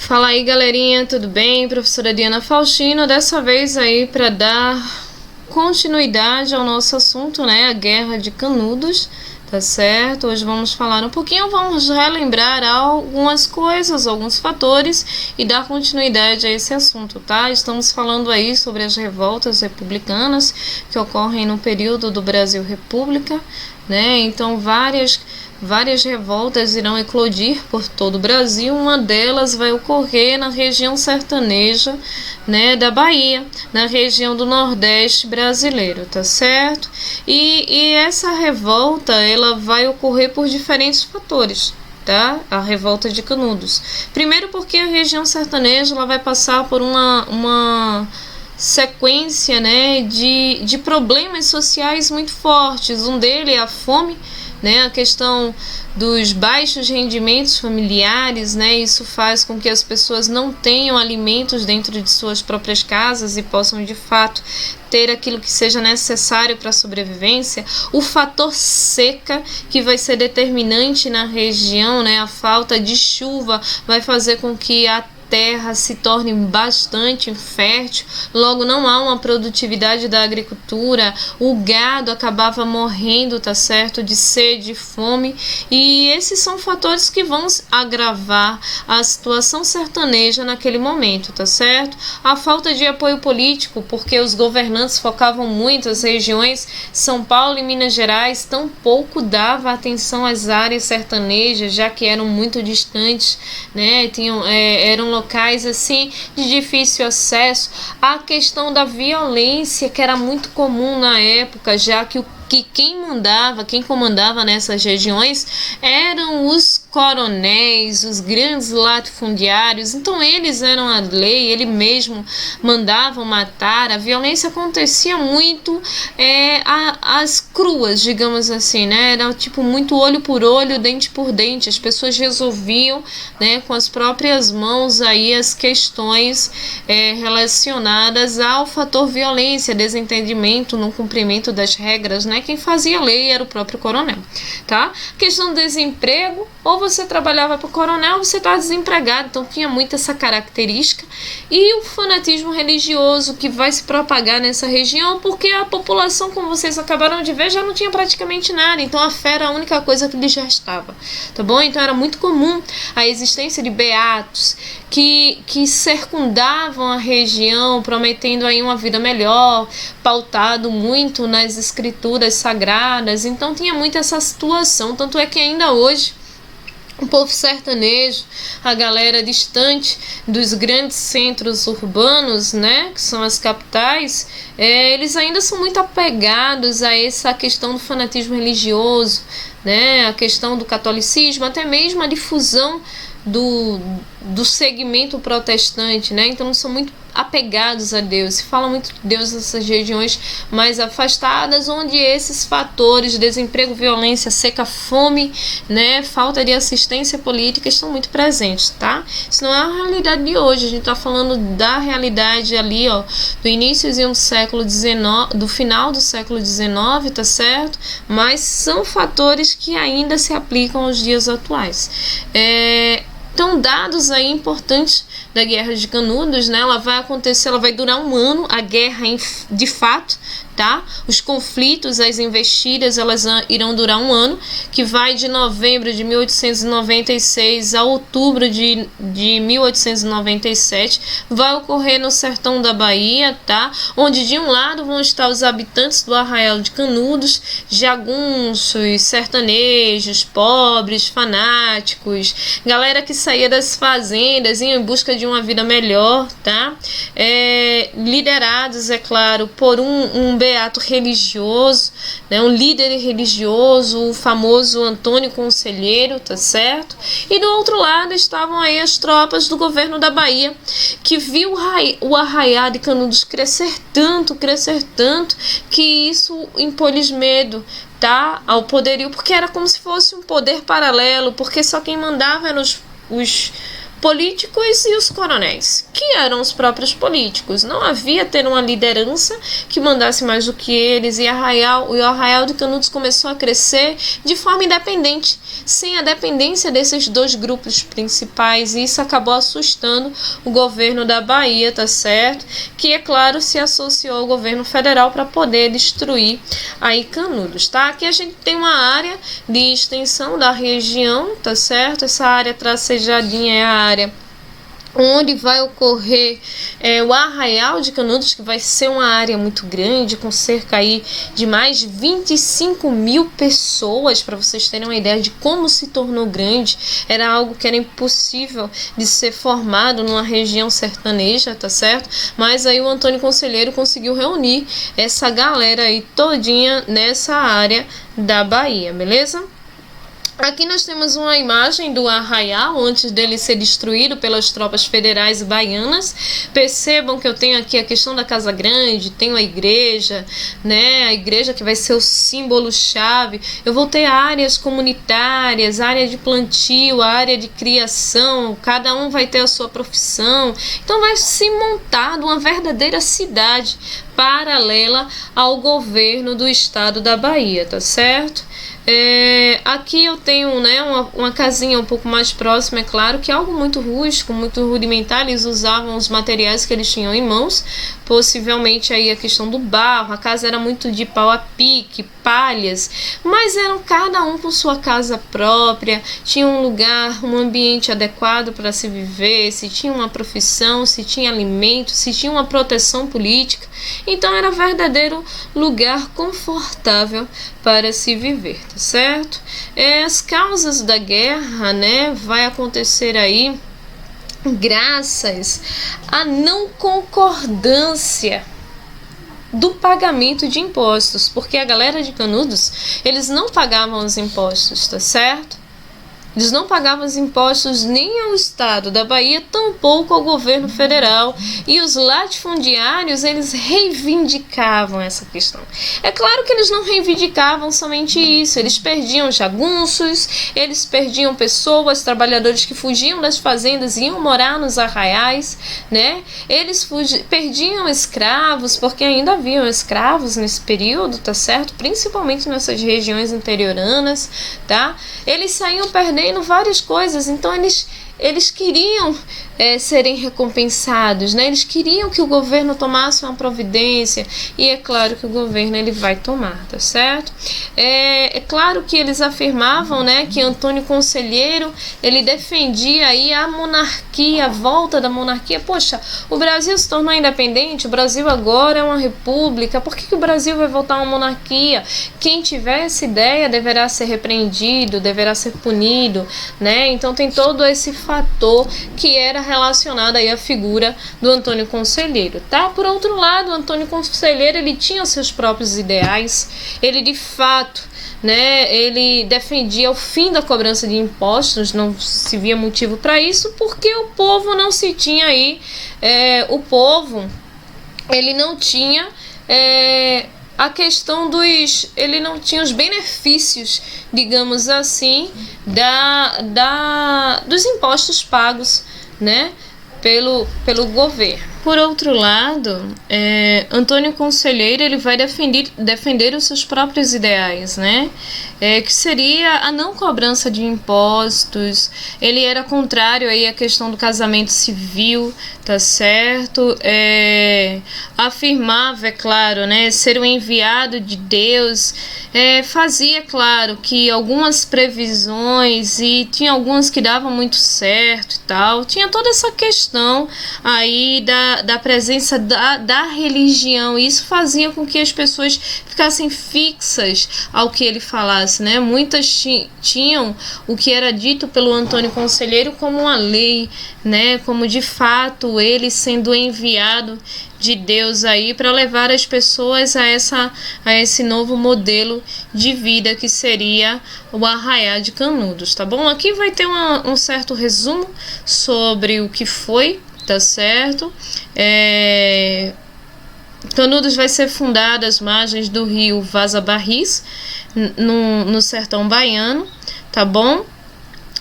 Fala aí, galerinha, tudo bem? Professora Diana Faustino, dessa vez aí para dar continuidade ao nosso assunto, né, a Guerra de Canudos, tá certo? Hoje vamos falar um pouquinho, vamos relembrar algumas coisas, alguns fatores e dar continuidade a esse assunto, tá? Estamos falando aí sobre as revoltas republicanas que ocorrem no período do Brasil República, né? Então várias revoltas irão eclodir por todo o Brasil. Uma delas vai ocorrer na região sertaneja, né, da Bahia, na região do Nordeste brasileiro, tá certo? E essa revolta, ela vai ocorrer por diferentes fatores, tá? A revolta de Canudos. Primeiro porque a região sertaneja ela vai passar por uma sequência, né, de problemas sociais muito fortes. Um deles é a fome, né, a questão dos baixos rendimentos familiares, né, isso faz com que as pessoas não tenham alimentos dentro de suas próprias casas e possam de fato ter aquilo que seja necessário para a sobrevivência. O fator seca, que vai ser determinante na região, né, a falta de chuva vai fazer com que a terra se torne bastante infértil, logo não há uma produtividade da agricultura, o gado acabava morrendo, tá certo, de sede e fome, e esses são fatores que vão agravar a situação sertaneja naquele momento, tá certo? A falta de apoio político, porque os governantes focavam muito as regiões São Paulo e Minas Gerais, tão pouco dava atenção às áreas sertanejas, já que eram muito distantes, né, eram locais assim de difícil acesso. A questão da violência, que era muito comum na época, já que quem comandava nessas regiões eram os coronéis, os grandes latifundiários, então eles eram a lei, eles mesmo mandavam matar. A violência acontecia muito as cruas, digamos assim, né? Era tipo muito olho por olho, dente por dente. As pessoas resolviam, né, com as próprias mãos aí as questões relacionadas ao fator violência, desentendimento no cumprimento das regras, né? Quem fazia a lei era o próprio coronel, tá? Questão do desemprego, ou você trabalhava para o coronel, ou você estava desempregado, então tinha muito essa característica. E o fanatismo religioso que vai se propagar nessa região, porque a população, como vocês acabaram de ver, já não tinha praticamente nada, então a fé era a única coisa que lhes restava, tá bom? Então era muito comum a existência de beatos que circundavam a região, prometendo aí uma vida melhor, pautado muito nas escrituras sagradas. Então tinha muito essa situação, tanto é que ainda hoje o povo sertanejo, a galera distante dos grandes centros urbanos, né, que são as capitais, eles ainda são muito apegados a essa questão do fanatismo religioso, né, a questão do catolicismo, até mesmo a difusão do segmento protestante, né? Então são muito apegados a Deus, se fala muito de Deus nessas regiões mais afastadas, onde esses fatores, desemprego, violência, seca, fome, né, falta de assistência política estão muito presentes, tá? Isso não é a realidade de hoje, a gente tá falando da realidade ali, ó, do iníciozinho do século XIX, do final do século XIX, tá certo? Mas são fatores que ainda se aplicam aos dias atuais. Então, dados aí importantes da Guerra de Canudos, né? Ela vai acontecer, ela vai durar um ano, a guerra de fato, tá? Os conflitos, as investidas, elas irão durar um ano, que vai de novembro de 1896 a outubro de 1897, vai ocorrer no sertão da Bahia, tá? Onde de um lado vão estar os habitantes do Arraial de Canudos, jagunços, sertanejos, pobres, fanáticos, galera que saía das fazendas em busca de uma vida melhor, tá? Liderados, é claro, por um beato religioso, né, um líder religioso, o famoso Antônio Conselheiro, tá certo? E do outro lado estavam aí as tropas do governo da Bahia, que viu o Arraial de Canudos crescer tanto, que isso impôs medo, tá, ao poderio, porque era como se fosse um poder paralelo, porque só quem mandava eram os políticos e os coronéis, que eram os próprios políticos. Não havia ter uma liderança que mandasse mais do que eles, e o Arraial de Canudos começou a crescer de forma independente, sem a dependência desses dois grupos principais, e isso acabou assustando o governo da Bahia, tá certo? Que, é claro, se associou ao governo federal para poder destruir aí Canudos, tá? Aqui a gente tem uma área de extensão da região, tá certo? Essa área tracejadinha é a área onde vai ocorrer o Arraial de Canudos, que vai ser uma área muito grande, com cerca aí de mais de 25 mil pessoas, para vocês terem uma ideia de como se tornou grande. Era algo que era impossível de ser formado numa região sertaneja, tá certo? Mas aí o Antônio Conselheiro conseguiu reunir essa galera aí todinha nessa área da Bahia, beleza? Aqui nós temos uma imagem do Arraial antes dele ser destruído pelas tropas federais e baianas. Percebam que eu tenho aqui a questão da Casa Grande, tenho a igreja, né? A igreja que vai ser o símbolo-chave. Eu vou ter áreas comunitárias, área de plantio, área de criação, cada um vai ter a sua profissão. Então vai se montar uma verdadeira cidade paralela ao governo do estado da Bahia, tá certo? Aqui eu tenho, né, uma casinha um pouco mais próxima, é claro, que é algo muito rústico, muito rudimentar. Eles usavam os materiais que eles tinham em mãos, possivelmente aí a questão do barro. A casa era muito de pau a pique, palhas, mas eram cada um com sua casa própria, tinha um lugar, um ambiente adequado para se viver, se tinha uma profissão, se tinha alimento, se tinha uma proteção política. Então era um verdadeiro lugar confortável para se viver, tá certo? As causas da guerra, né, vai acontecer aí graças à não concordância do pagamento de impostos, porque a galera de Canudos, eles não pagavam os impostos, tá certo? Eles não pagavam os impostos nem ao estado da Bahia, tampouco ao governo federal. E os latifundiários, eles reivindicavam essa questão. É claro que eles não reivindicavam somente isso. Eles perdiam jagunços, eles perdiam pessoas, trabalhadores que fugiam das fazendas e iam morar nos arraiais, né? Eles perdiam escravos, porque ainda haviam escravos nesse período, tá certo? Principalmente nessas regiões interioranas, tá? Eles saíam perdendo várias coisas, então eles queriam serem recompensados, né? Eles queriam que o governo tomasse uma providência, e é claro que o governo ele vai tomar, tá certo? É claro que eles afirmavam, né, que Antônio Conselheiro ele defendia aí a monarquia, a volta da monarquia. Poxa, o Brasil se tornou independente, o Brasil agora é uma república, por que o Brasil vai voltar a uma monarquia? Quem tiver essa ideia deverá ser repreendido, deverá ser punido, né? Então tem todo esse fator que era relacionado aí à figura do Antônio Conselheiro, tá? Por outro lado, o Antônio Conselheiro ele tinha seus próprios ideais, ele de fato, né, ele defendia o fim da cobrança de impostos, não se via motivo para isso, porque o povo não se tinha aí, o povo ele não tinha a questão ele não tinha os benefícios, digamos assim, dos impostos pagos, né, pelo governo. Por outro lado, Antônio Conselheiro ele vai defender os seus próprios ideais, né? Que seria a não cobrança de impostos. Ele era contrário aí à questão do casamento civil, tá certo? Afirmava, é claro, né, ser o enviado de Deus. Fazia, claro, que algumas previsões, e tinha algumas que davam muito certo e tal. Tinha toda essa questão aí da presença da religião, e isso fazia com que as pessoas ficassem fixas ao que ele falasse, né? Muitas tinham o que era dito pelo Antônio Conselheiro como uma lei, né? Como de fato ele sendo enviado de Deus aí para levar as pessoas a esse novo modelo de vida que seria o Arraial de Canudos, tá bom? Aqui vai ter um certo resumo sobre o que foi, tá certo? Canudos vai ser fundada às margens do rio Vaza Barris, no sertão baiano, tá bom?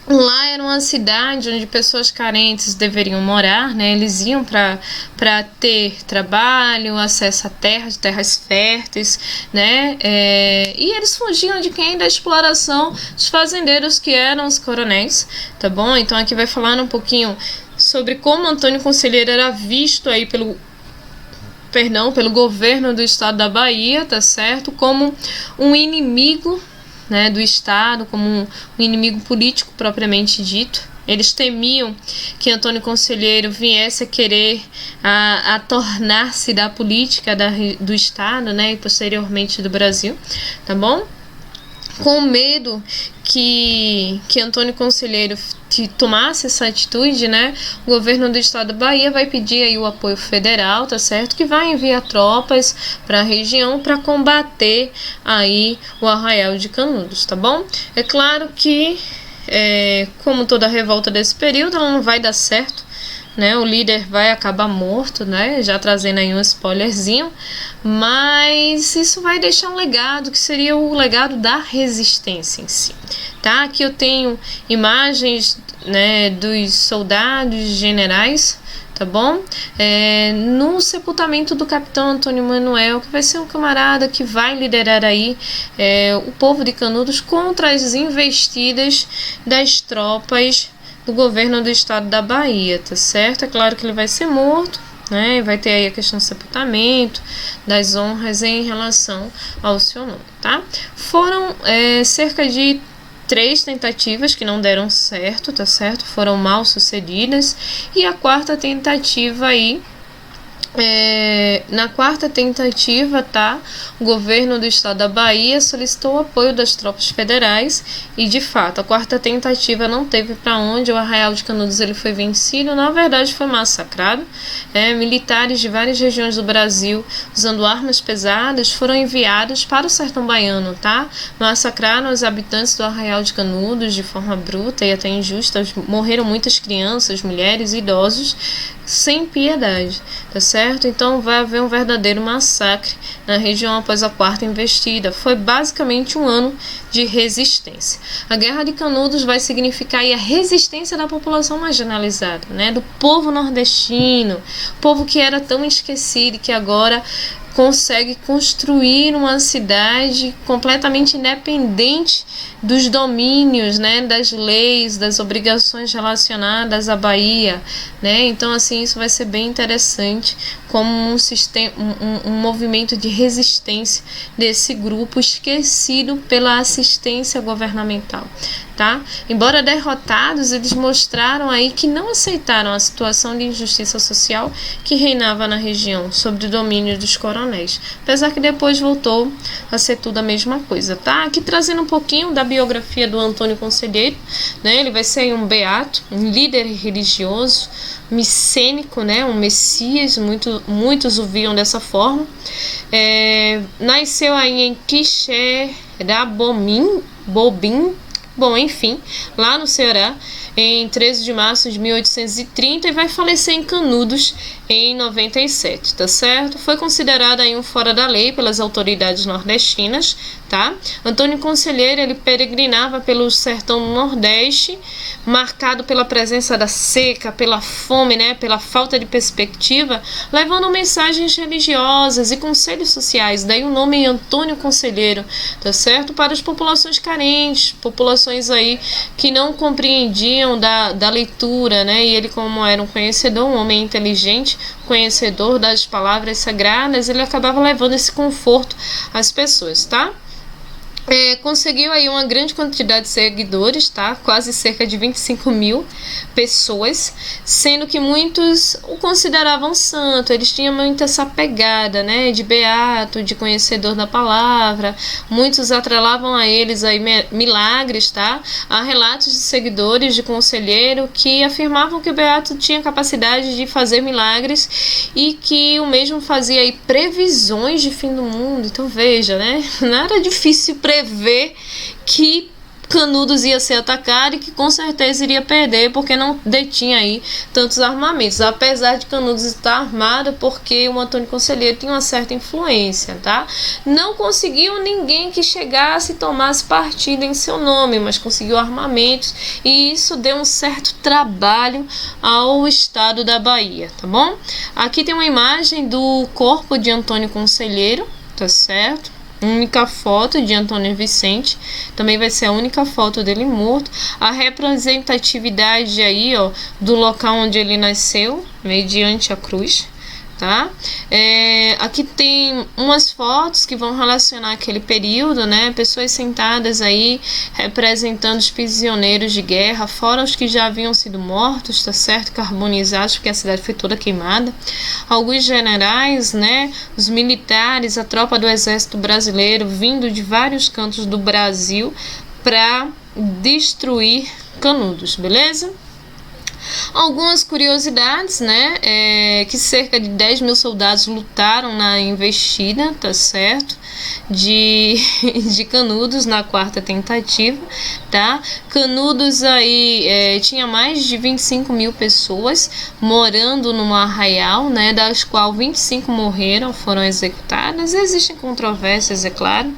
Lá era uma cidade onde pessoas carentes deveriam morar, né? Eles iam para ter trabalho, acesso a terras férteis, né? E eles fugiam de quem? Da exploração dos fazendeiros, que eram os coronéis, tá bom? Então aqui vai falar um pouquinho sobre como Antônio Conselheiro era visto aí pelo governo do estado da Bahia, tá certo? Como um inimigo, né, do Estado, como um inimigo político propriamente dito. Eles temiam que Antônio Conselheiro viesse a querer a tornar-se da política do Estado, né, e posteriormente do Brasil, tá bom? Com medo que Antônio Conselheiro tomasse essa atitude, né, o governo do estado da Bahia vai pedir aí o apoio federal, tá certo? Que vai enviar tropas para a região para combater aí o Arraial de Canudos, tá bom? É claro que, como toda revolta desse período, ela não vai dar certo, né? O líder vai acabar morto, né? Já trazendo aí um spoilerzinho, mas isso vai deixar um legado que seria o legado da resistência em si, tá? Aqui eu tenho imagens, né, dos soldados generais, tá bom? No sepultamento do capitão Antônio Manuel, que vai ser um camarada que vai liderar aí o povo de Canudos contra as investidas das tropas do governo do estado da Bahia, tá certo? É claro que ele vai ser morto, né? Vai ter aí a questão do sepultamento, das honras em relação ao seu nome, tá? Foram cerca de 3 tentativas que não deram certo, tá certo? Foram mal sucedidas, e a quarta tentativa aí, na quarta tentativa, tá? O governo do estado da Bahia solicitou o apoio das tropas federais e, de fato, a quarta tentativa não teve para onde. O Arraial de Canudos ele foi vencido, na verdade foi massacrado. Militares de várias regiões do Brasil, usando armas pesadas, foram enviados para o sertão baiano, tá? Massacraram os habitantes do Arraial de Canudos de forma bruta e até injusta. Morreram muitas crianças, mulheres e idosos, sem piedade, tá certo? Então vai haver um verdadeiro massacre na região após a quarta investida. Foi basicamente um ano de resistência. A Guerra de Canudos vai significar aí a resistência da população marginalizada, né? Do povo nordestino, povo que era tão esquecido e que agora consegue construir uma cidade completamente independente dos domínios, né, das leis, das obrigações relacionadas à Bahia, né? Então, assim, isso vai ser bem interessante como um movimento de resistência desse grupo esquecido pela assistência governamental, tá? Embora derrotados, eles mostraram aí que não aceitaram a situação de injustiça social que reinava na região, sob o domínio dos coronéis, apesar que depois voltou a ser tudo a mesma coisa, tá? Aqui trazendo um pouquinho da biografia do Antônio Conselheiro, né? Ele vai ser um beato, um líder religioso, micênico, né? Um messias, muitos o viam dessa forma. Nasceu aí em Quixeramobim, bom, enfim, lá no Ceará, em 13 de março de 1830, e vai falecer em Canudos em 97, tá certo? Foi considerado aí um fora da lei pelas autoridades nordestinas, tá? Antônio Conselheiro, ele peregrinava pelo sertão do Nordeste, marcado pela presença da seca, pela fome, né? Pela falta de perspectiva, levando mensagens religiosas e conselhos sociais, daí o nome Antônio Conselheiro, tá certo? Para as populações carentes, populações aí que não compreendiam da leitura, né? E ele, como era um conhecedor, um homem inteligente, conhecedor das palavras sagradas, ele acabava levando esse conforto às pessoas, tá? Conseguiu aí uma grande quantidade de seguidores, tá? Quase cerca de 25 mil pessoas, sendo que muitos o consideravam santo. Eles tinham muito essa pegada, né? De beato, de conhecedor da palavra. Muitos atrelavam a eles aí milagres, tá? Há relatos de seguidores de Conselheiro que afirmavam que o beato tinha capacidade de fazer milagres e que o mesmo fazia aí previsões de fim do mundo. Então veja, né? Não era difícil prever que Canudos ia ser atacado e que com certeza iria perder porque não detinha aí tantos armamentos, apesar de Canudos estar armado porque o Antônio Conselheiro tinha uma certa influência, tá? Não conseguiu ninguém que chegasse e tomasse partido em seu nome, mas conseguiu armamentos e isso deu um certo trabalho ao estado da Bahia, tá bom? Aqui tem uma imagem do corpo de Antônio Conselheiro, tá certo? Única foto de Antônio Vicente, também vai ser a única foto dele morto. A representatividade aí, ó, do local onde ele nasceu, mediante a cruz, tá? Aqui tem umas fotos que vão relacionar aquele período, né? Pessoas sentadas aí representando os prisioneiros de guerra, fora os que já haviam sido mortos, tá certo? Carbonizados, porque a cidade foi toda queimada. Alguns generais, né? Os militares, a tropa do exército brasileiro vindo de vários cantos do Brasil para destruir Canudos, beleza? Algumas curiosidades, né, que cerca de 10 mil soldados lutaram na investida, tá certo, de Canudos na quarta tentativa, tá? Canudos aí tinha mais de 25 mil pessoas morando no arraial, né, das quais 25 morreram, foram executadas. Existem controvérsias, é claro.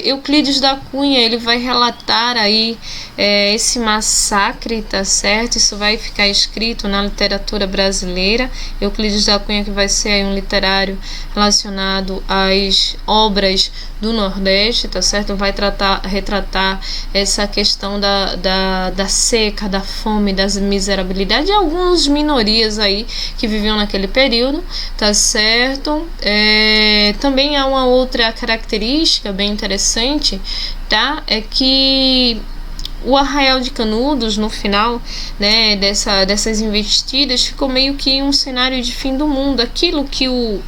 Euclides da Cunha, ele vai relatar aí esse massacre, tá certo? Isso vai ficar escrito na literatura brasileira. Euclides da Cunha, que vai ser aí um literário relacionado às obras do Nordeste, tá certo? Vai retratar essa questão da seca, da fome, das miserabilidades de algumas minorias aí que viviam naquele período, tá certo? Também há uma outra característica bem interessante, tá? É que o arraial de Canudos, no final, né, dessas investidas, ficou meio que um cenário de fim do mundo, aquilo que o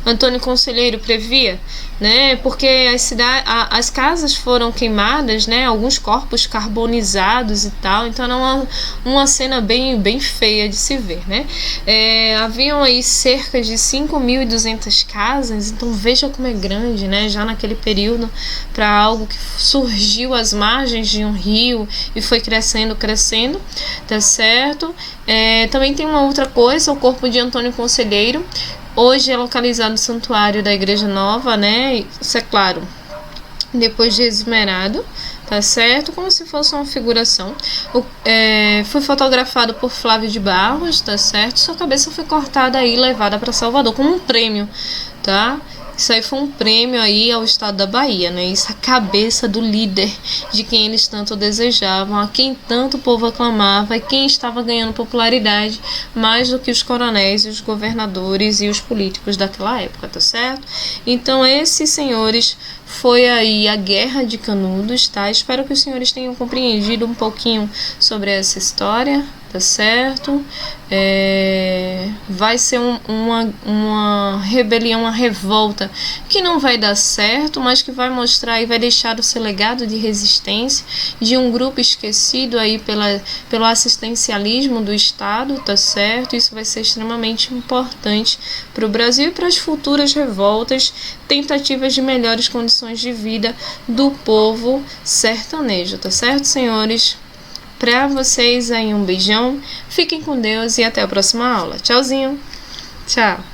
Antônio Conselheiro previa, né, porque as casas foram queimadas, né, alguns corpos carbonizados e tal, então era uma cena bem feia de se ver, né. Haviam aí cerca de 5.200 casas, então veja como é grande, né, já naquele período, para algo que surgiu às margens de um rio e foi crescendo, tá certo. Também tem uma outra coisa, o corpo de Antônio Conselheiro hoje é localizado no santuário da Igreja Nova, né? Isso é claro, depois de exumerado, tá certo? Como se fosse uma figuração. Foi fotografado por Flávio de Barros, tá certo? Sua cabeça foi cortada e levada para Salvador como um prêmio, tá? Isso aí foi um prêmio aí ao estado da Bahia, né? Isso, a cabeça do líder de quem eles tanto desejavam, a quem tanto o povo aclamava e quem estava ganhando popularidade mais do que os coronéis e os governadores e os políticos daquela época, tá certo? Então esses senhores foi aí a Guerra de Canudos, tá? Espero que os senhores tenham compreendido um pouquinho sobre essa história, tá certo? Vai ser uma rebelião, uma revolta que não vai dar certo, mas que vai mostrar e vai deixar o seu legado de resistência de um grupo esquecido aí pelo assistencialismo do Estado, tá certo? Isso vai ser extremamente importante para o Brasil e para as futuras revoltas, tentativas de melhores condições de vida do povo sertanejo, tá certo, senhores? Para vocês aí um beijão, fiquem com Deus e até a próxima aula. Tchauzinho, tchau.